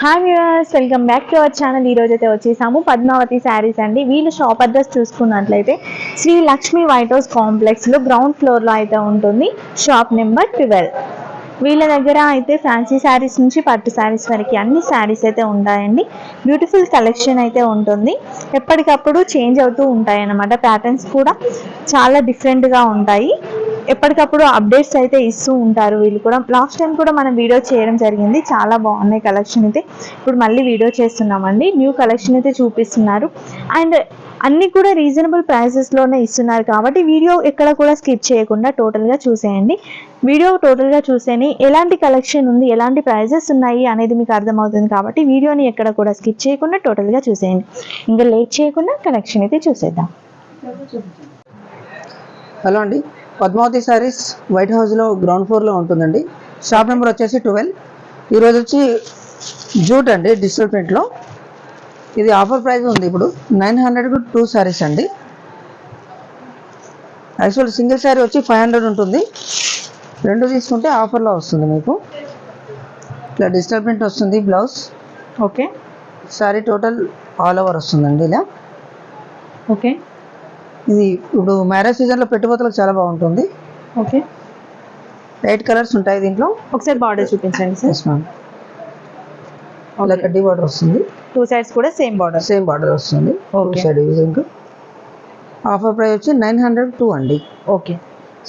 Hi viewers, welcome back to our channel. ఈరోజు అయితే వచ్చేసాము పద్మావతి శారీస్ అండి. వీళ్ళు షాప్ అడ్రస్ చూసుకున్నట్లయితే శ్రీ లక్ష్మీ వైట్ హౌస్ కాంప్లెక్స్లో గ్రౌండ్ ఫ్లోర్లో అయితే ఉంటుంది. Shop number 12. వీళ్ళ దగ్గర అయితే ఫ్యాన్సీ శారీస్ నుంచి పట్టు శారీస్ వరకు అన్ని శారీస్ అయితే ఉంటాయండి. బ్యూటిఫుల్ కలెక్షన్ అయితే ఉంటుంది. ఎప్పటికప్పుడు చేంజ్ అవుతూ ఉంటాయి అన్నమాట. ప్యాటర్న్స్ కూడా చాలా డిఫరెంట్గా ఉంటాయి. ఎప్పటికప్పుడు అప్డేట్స్ అయితే ఇస్తూ ఉంటారు వీళ్ళు కూడా. లాస్ట్ టైం కూడా మనం వీడియో చేయడం జరిగింది. చాలా బాగున్నాయి కలెక్షన్ అయితే. ఇప్పుడు మళ్ళీ వీడియో చేస్తున్నామండి. న్యూ కలెక్షన్ అయితే చూపిస్తున్నారు. అండ్ అన్నీ కూడా రీజనబుల్ ప్రైసెస్లోనే ఇస్తున్నారు కాబట్టి వీడియో ఎక్కడ కూడా స్కిప్ చేయకుండా టోటల్గా చూసేయండి. వీడియో టోటల్గా చూసేని ఎలాంటి కలెక్షన్ ఉంది, ఎలాంటి ప్రైజెస్ ఉన్నాయి అనేది మీకు అర్థమవుతుంది కాబట్టి వీడియోని ఎక్కడ కూడా స్కిప్ చేయకుండా టోటల్గా చూసేయండి. ఇంకా లేట్ చేయకుండా కలెక్షన్ అయితే చూసేద్దాం. హలో అండి, పద్మావతి శారీస్ వైట్ హౌస్లో గ్రౌండ్ ఫ్లోర్లో ఉంటుందండి. షాప్ నెంబర్ వచ్చేసి 12. ఈరోజు వచ్చి జూట్ అండి, డిజిటల్ ప్రింట్లో. ఇది ఆఫర్ ప్రైస్ ఉంది. ఇప్పుడు 900కు 2 శారీస్ అండి. యాక్చువల్ సింగిల్ శారీ వచ్చి 500 ఉంటుంది. 2 తీసుకుంటే ఆఫర్లో వస్తుంది మీకు. ఇట్లా డిజిటల్ ప్రింట్ వస్తుంది blouse. Okay, sari total all over వస్తుందండి ఇలా. ఓకే, ఇది ఇప్పుడు మ్యారేజ్ సీజన్లో పెట్టుబడులకు చాలా బాగుంటుంది. ఓకే, 8 కలర్స్ ఉంటాయి దీంట్లో. ఒకసారి బార్డర్ చూపించండి సార్. Yes ma'am. ఇలా కడ్డీ బార్డర్ వస్తుంది. 2 సైడ్స్ కూడా సేమ్ బార్డర్ వస్తుంది. Okay. Side using. Offer price వచ్చి 902 అండి. ఓకే.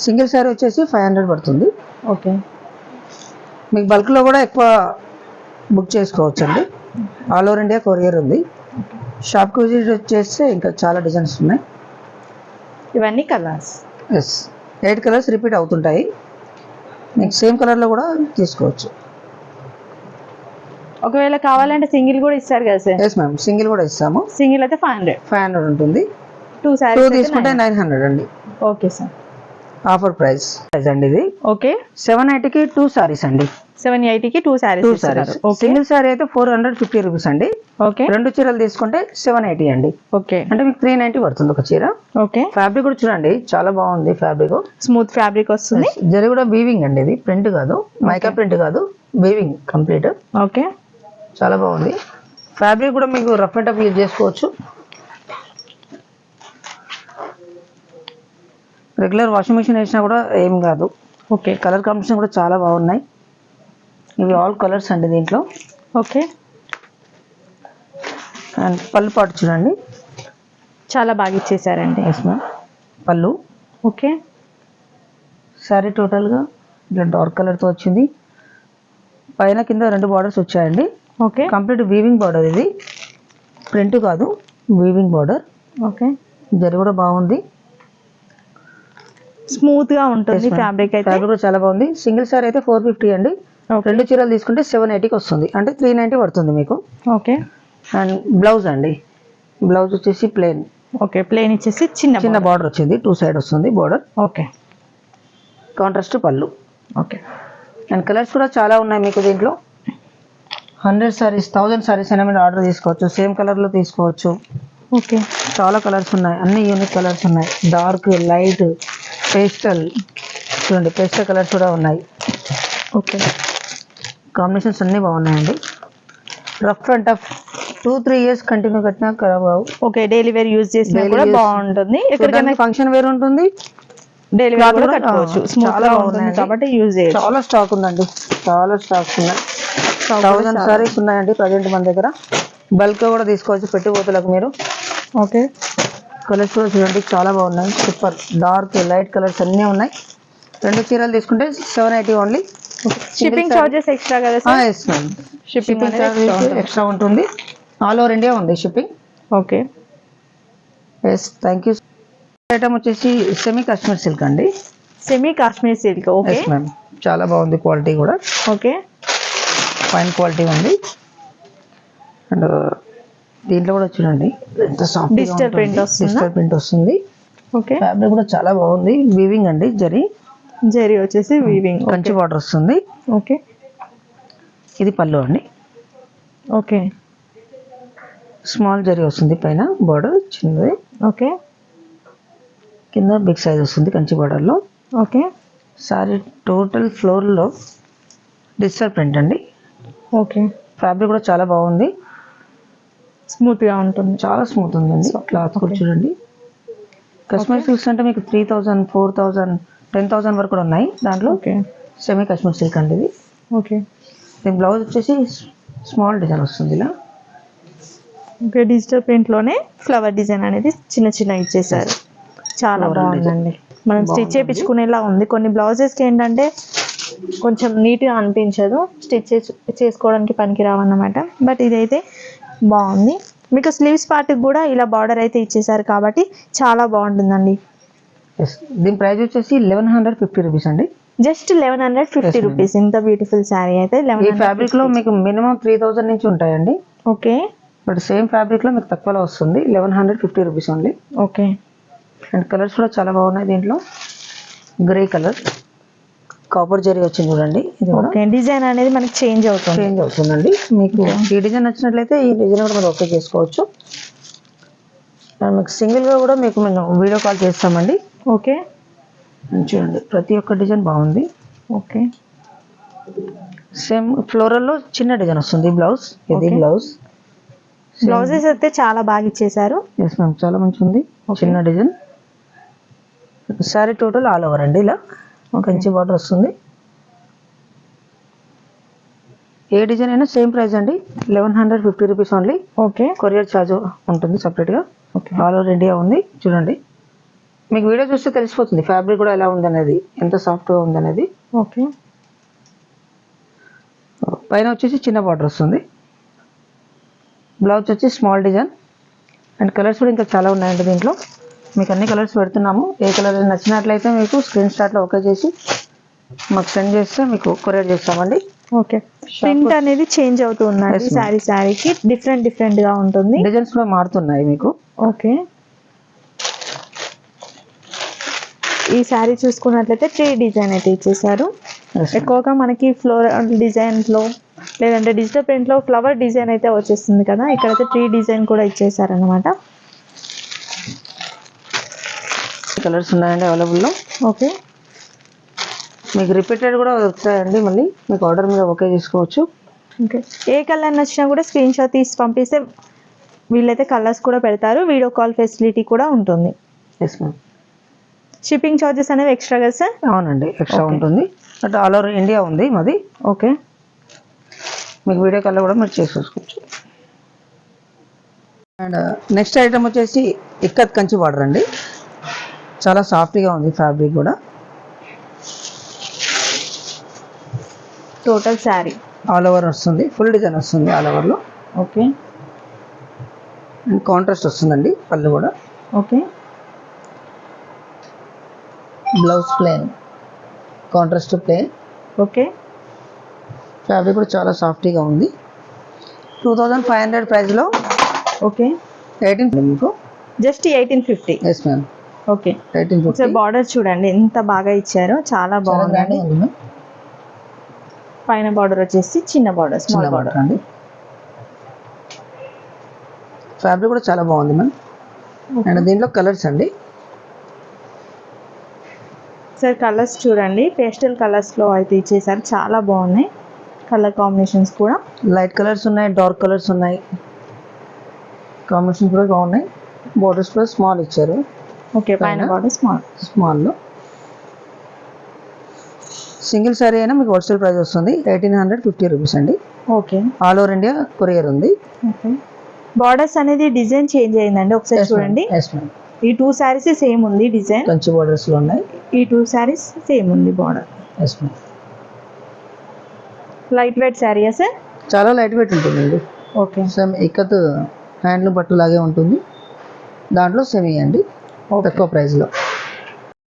సింగిల్ శారీ వచ్చేసి 500 పడుతుంది. ఓకే. మీకు బల్క్లో కూడా ఎక్కువ బుక్ చేసుకోవచ్చు అండి. ఆల్ ఓవర్ ఇండియా కొరియర్ ఉంది. షాప్కి విజిట్ చేస్తే ఇంకా చాలా డిజైన్స్ ఉన్నాయి. ఇవన్నీ కలర్స్. ఎస్, 8 కలర్స్ రిపీట్ అవుతుంటాయి. మీకు సేమ్ కలర్లో కూడా తీసుకోవచ్చు. ఒకవేళ కావాలంటే సింగిల్ కూడా ఇస్తారు కదా సార్? ఎస్ మ్యామ్, సింగిల్ కూడా ఇస్తాము. సింగిల్ అయితే 500 ఉంటుంది. 2 2 సారీస్ తీసుకుంటే 900 అండి. Okay sir. ఆఫర్ ప్రైస్ అండి ఇది. ఓకే. 780కి 2 సారీస్ అండి. 780కి 2 సారీస్. సింగిల్ సారీ అయితే 450 రూపీస్ అండి. ఓకే. 2 చీరలు తీసుకుంటే 780 అండి. ఓకే. అంటే మీకు 390 పడుతుంది ఒక చీర. ఓకే. ఫ్యాబ్రిక్ కూడా చూడండి, చాలా బాగుంది. ఫ్యాబ్రిక్ స్మూత్ ఫ్యాబ్రిక్ వస్తుంది. జరీ కూడా వీవింగ్ అండి. ఇది ప్రింట్ కాదు, మైకా ప్రింట్ కాదు, వీవింగ్ కంప్లీట్. ఓకే. చాలా బాగుంది. ఫ్యాబ్రిక్ కూడా మీకు రఫ్ అండ్ టఫ్ యూజ్ చేసుకోవచ్చు. రెగ్యులర్ వాషింగ్ మెషిన్ వేసినా కూడా ఏం కాదు. ఓకే. కలర్ కాంబినేషన్ కూడా చాలా బాగున్నాయి. ఇవి ఆల్ కలర్స్ అండి దీంట్లో. ఓకే. అండ్ పళ్ళు పాటు చూడండి, చాలా బాగా ఇచ్చేసారండి. Yes ma'am. పళ్ళు. ఓకే. శారీ టోటల్గా ఇట్లా డార్క్ కలర్తో వచ్చింది. పైన కింద 2 బార్డర్స్ వచ్చాయండి. ఓకే. Complete weaving border. ఇది ప్రింట్ కాదు, వీవింగ్ బార్డర్. ఓకే. జరీ కూడా బాగుంది, స్మూత్ గా ఉంటుంది ఫ్యాబ్రిక్ అయితే. ఫ్యాబ్రిక్ కూడా చాలా బాగుంది. సింగిల్ సారీ అయితే 450 అండి. 2 చీరలు తీసుకుంటే 780కి వస్తుంది. అంటే 390 పడుతుంది మీకు. ఓకే. అండ్ బ్లౌజ్ అండి. బ్లౌజ్ వచ్చేసి ప్లెయిన్. ఓకే. ప్లెయిన్ ఇచ్చేసి చిన్న బార్డర్ వచ్చింది. 2 సైడ్ వస్తుంది బార్డర్. ఓకే. కాంట్రాస్ట్ పళ్ళు. ఓకే. అండ్ కలర్స్ కూడా చాలా ఉన్నాయి మీకు దీంట్లో. 100 సారీస్ 1000 సారీస్ అయినా మీరు ఆర్డర్ తీసుకోవచ్చు. సేమ్ కలర్లో తీసుకోవచ్చు. ఓకే. చాలా కలర్స్ ఉన్నాయి, అన్ని యూనిక్ కలర్స్ ఉన్నాయి. Dark, light, pastel. చూడండి, పేస్టల్ కలర్స్ కూడా ఉన్నాయి. ఓకే. కాంబినేషన్స్ అన్నీ బాగున్నాయండి. Rough and tough 2-3 years continue కట్టినా ఖరాబ్ అవ్వవు. ఓకే. డైలీ వేర్ యూజ్ చేసినా కూడా బాగుంటుంది. ఎక్కడికైనా ఫంక్షన్ వేర్ ఉంటుంది, డైలీ వేర్ కూడా కట్టుకోవచ్చు. చాలా బాగుంటుంది కాబట్టి యూజ్ చేయొచ్చు. చాలా స్టాక్ ఉందండి, చాలా స్టాక్స్ ఉన్నాయి. 1000 సారీస్ ఉన్నాయండి ప్రజెంట్ మన దగ్గర. బల్క్ కూడా తీసుకోవచ్చు పెట్టుబడులకు మీరు. ఓకే. కలర్స్ కూడా చూడండి, చాలా బాగున్నాయి. సూపర్ డార్క్, లైట్ కలర్స్ అన్నీ ఉన్నాయి. 2 చీరలు తీసుకుంటే 780 ఓన్లీ. షిప్పింగ్ చార్జెస్ ఎక్స్ట్రా కదా sir? Yes ma'am, shipping charges extra ఉంటుంది. ఆల్ ఓవర్ ఇండియా ఉంది shipping. Okay. Yes, thank you. Item వచ్చేసి సెమీ కాశ్మీర్ సిల్క్ అండి. Semi cashmere silk. Okay. Yes ma'am, చాలా బాగుంది క్వాలిటీ కూడా. ఓకే. ఫైన్ క్వాలిటీ ఉంది. And దీంట్లో కూడా చూడండి ఎంత సాఫ్ట్ డిజిటల్ ప్రింట్ వస్తుంది. ఓకే. ఫ్యాబ్రిక్ కూడా చాలా బాగుంది. వీవింగ్ అండి, జరీ వచ్చేసి వీవింగ్. కంచి బార్డర్ వస్తుంది. ఓకే. ఇది పళ్ళు అండి. ఓకే. స్మాల్ జరీ వస్తుంది పైన, బార్డర్ చిన్నది. ఓకే. కింద బిగ్ సైజ్ వస్తుంది కంచి బార్డర్లో. ఓకే. సారీ టోటల్ ఫ్లోర్లో డిజిటల్ ప్రింట్ అండి. ఓకే. ఫ్యాబ్రిక్ కూడా చాలా బాగుంది, స్మూత్ గా ఉంటుంది. చాలా స్మూత్ ఉందండి. క్లాత్ కూడా చూడండి. కశ్మీర్ సిల్క్స్ అంటే మీకు 3000, 4000, 10,000 వరకు కూడా ఉన్నాయి. దాంట్లో సెమీ కశ్మీర్ సిల్క్ అండి ఇది. ఓకే, దీని బ్లౌజ్ వచ్చేసి స్మాల్ డిజైన్ వస్తుంది ఇలా. ఓకే, డిజిటల్ ప్రింట్ లోనే ఫ్లవర్ డిజైన్ అనేది చిన్న చిన్న ఇచ్చేసారు. చాలా బాగుందండి. మనం స్టిచ్ చేయించుకునేలా ఉంది. కొన్ని బ్లౌజెస్ కి ఏంటంటే కొంచెం నీట్ గా అనిపించదు, స్టిచ్ చేసుకోవడానికి పనికి రావన్నమాట. బట్ ఇదైతే బాగుంది. మీకు స్లీవ్స్ పార్ట్ కూడా ఇలా బార్డర్ అయితే ఇచ్చేసారు కాబట్టి చాలా బాగుంటుందండి. దీని ప్రైస్ వచ్చేసి 1150 రూపీస్ అండి. Just 1150 rupees. ఇంత బ్యూటిఫుల్ శారీ అయితే ఈ ఫ్యాబ్రిక్ లో మీకు మినిమం 3000 నుంచి ఉంటాయండి. ఓకే, బట్ సేమ్ ఫ్యాబ్రిక్ లో మీకు తక్కువలో వస్తుంది. 1150 rupees only. Okay, and colours కూడా చాలా బాగున్నాయి. దీంట్లో గ్రే కలర్, కాపర్ జరీ వచ్చింది చూడండి. ఇది కూడా డిజైన్ అనేది మనకి చేంజ్ అవుతుందండి. మీకు ఈ డిజైన్ నచ్చినట్లయితే ఈ డిజైన్ కూడా మీరు ఓకే చేసుకోవచ్చు. అండ్ మీకు సింగిల్ గా కూడా మీకు మేము వీడియో కాల్ చేస్తామండి. ఓకే, చూడండి ప్రతి ఒక్క డిజైన్ బాగుంది. ఓకే, సేమ్ ఫ్లోరల్ లో చిన్న డిజైన్ వస్తుంది. బ్లౌజ్ ఇది బ్లౌజెస్ అయితే చాలా బాగా ఇచ్చేసారు. ఎస్ మ్యామ్, చాలా మంచి ఉంది. చిన్న design. Sorry total all over అండి ఇలా కంచి బార్డర్ వస్తుంది. ఏ డిజైన్ అయినా సేమ్ ప్రైస్ అండి, 1150 rupees only. Okay, courier charge ఉంటుంది సపరేట్ గా. ఆల్ ఓవర్ ఇండియా ఉంది. చూడండి మీకు వీడియో చూస్తే తెలిసిపోతుంది ఫ్యాబ్రిక్ కూడా ఎలా ఉంది అనేది, ఎంత సాఫ్ట్ గా ఉంది అనేది. ఓకే, పైన వచ్చేసి చిన్న బార్డర్ వస్తుంది. బ్లౌజ్ వచ్చి స్మాల్ డిజైన్. అండ్ కలర్స్ కూడా ఇంకా చాలా ఉన్నాయండి దీంట్లో. మీకు అన్ని కలర్స్ పెడుతున్నాము. ఏ కలర్ నచ్చినట్లయితే మీకు స్క్రీన్ షాట్లో ఓకే చేసి మాకు సెండ్ చేస్తే మీకు కొరియర్ చేస్తామండి. ఓకే, ప్రింట్ అనేది చేంజ్ అవుతూ ఉందండి. శారీకి డిఫరెంట్ గా ఉంటుంది. డిజైన్స్ కూడా మారుతున్నాయి మీకు. ఓకే, ఈ శారీ చూసుకున్నట్లయితే 3 డిజైన్ అయితే ఇచ్చేసారు. ఎక్కువగా మనకి ఫ్లోరల్ డిజైన్ లో లేదంటే డిజిటల్ ప్రింట్ లో ఫ్లవర్ డిజైన్ అయితే వచ్చేస్తుంది కదా, ఇక్కడైతే 3 డిజైన్ కూడా ఇచ్చేసారు అనమాట. కలర్స్ ఉన్నాయండి అవైలబుల్ లో. ఓకే, మీకు రిపీటెడ్ కూడా వస్తాయండి. మళ్ళీ మీకు ఆర్డర్ మీద ఓకే చేసుకోవచ్చు. ఓకే, ఏ కలర్ నచ్చినా కూడా స్క్రీన్ షాట్ తీసి పంపిస్తే వీళ్ళైతే కలర్స్ కూడా పెడతారు. వీడియో కాల్ ఫెసిలిటీ కూడా ఉంటుంది. Yes ma'am. షిప్పింగ్ చార్జెస్ అనేవి ఎక్స్ట్రా కదా సార్? అవునండి, ఎక్స్ట్రా ఉంటుంది. బట్ ఆల్ ఓవర్ ఇండియా ఉంది మాది. ఓకే, మీకు వీడియో కాల్ కూడా మీరు చేసుకోవచ్చు. అండ్ నెక్స్ట్ ఐటమ్ వచ్చేసి ఇక్కత్ కంచి బార్డర్ అండి. చాలా సాఫ్ట్గా ఉంది ఫ్యాబ్రిక్ కూడా. టోటల్ శారీ ఆల్ ఓవర్ వస్తుంది, ఫుల్ డిజైన్ వస్తుంది ఆల్ ఓవర్లో. ఓకే, అండ్ కాంట్రాస్ట్ వస్తుందండి పళ్ళు కూడా. Okay, blouse plain, contrast plain. Okay, fabric కూడా చాలా సాఫ్ట్గా ఉంది. 2500 ప్రైస్లో. ఓకే, 18 మీకు just 1850. Yes ma'am. Okay, 1850. Border చూడండి ఎంత బాగా ఇచ్చారో, చాలా బాగుందండి. పైన బార్డర్ వచ్చేసి చిన్న బార్డర్, స్మాల్ బార్డర్ అండి. ఫ్యాబ్రిక్ కూడా చాలా బాగుంది మ్యామ్. అండ్ దీంట్లో కలర్స్ అండి. సార్ కలర్స్ చూడండి, పేస్టల్ కలర్స్ లో అయితే ఇచ్చేసారు. చాలా బాగున్నాయి కలర్ కాంబినేషన్స్ కూడా. లైట్ కలర్స్ ఉన్నాయి, డార్క్ కలర్స్ ఉన్నాయి. కాంబినేషన్ కూడా బాగున్నాయి. బోర్డర్స్ కూడా స్మాల్ ఇచ్చారు. ఓకే, పైన బార్డర్ స్మాల్లో. సింగిల్ సారీ అయినా మీకు హోల్సేల్ ప్రైస్ వస్తుంది 1850 రూపీస్ అండి. Okay, all over India courier ఉంది. ఓకే, బార్డర్స్ అనేది డిజైన్ చేంజ్ అయిందండి, ఒకసారి చూడండి. ఈ 2 సారీస్ సేమ్ ఉంది డిజైన్, కంచి బోర్డర్స్ లో ఉన్నాయి. ఈ 2 సారీస్ సేమ్ ఉంది బార్డర్. లైట్ వెయిట్ శారీయా సార్? చాలా లైట్ వెయిట్ ఉంటుందండి. ఓకే, సేమ్ ఇక్కత్ హ్యాండ్లూమ్ పట్టు లాగే ఉంటుంది. దాంట్లో సెమీ అండి, తక్కువ ప్రైస్లో.